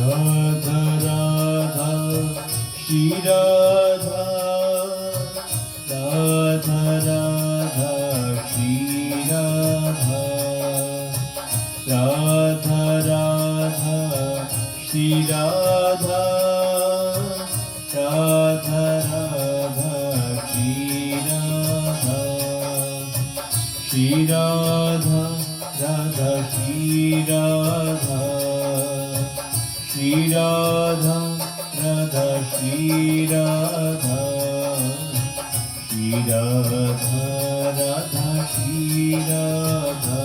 Radha Radha Shri Radha, Radha Radha Shri Radha, Radha Radha Shri Radha, Radha Radha Shri Radha, Shri Radha Radha Shri Radha, Shri Radha Radha Shri Radha, Shri Radha Radha Shri Radha,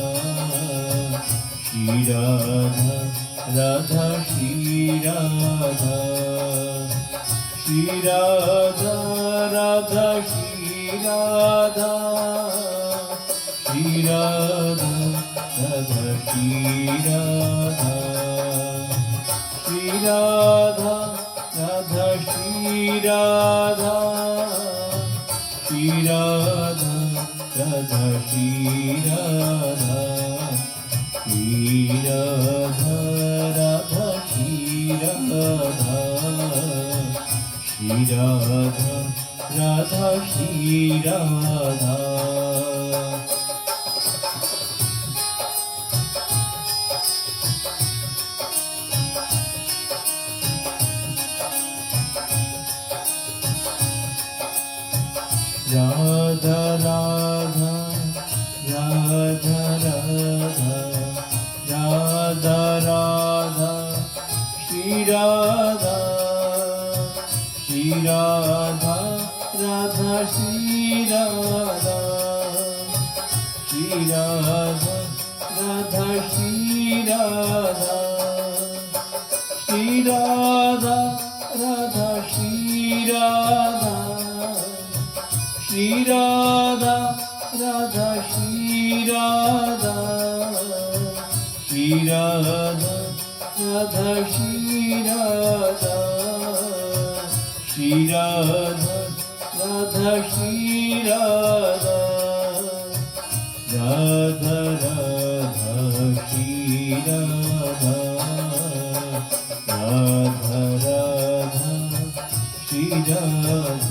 Shri Radha Radha Shri Radha, Shri Radha Radha Shri Radha, Shri Radha Radha Shri Radha, Shri Radha Radha Shri Radha, Shri Radha Radha Shri Radha, Shri Radha Radha Shri Radha, Shri Radha Radha Shri Radha. Radha Radha Radha Radha, Radha Radha Shri Radha, Shri Radha Radha Shri Radha, Shri Radha Radha Shri Radha, Shri Radha Radha Shri Radha, Shri Radha Radha Shri Radha, Shri Radha Radha Shri Radha, Shri Radha Radha Shri Radha, Radha Radha Shri Radha, Radha Radha Shri Radha.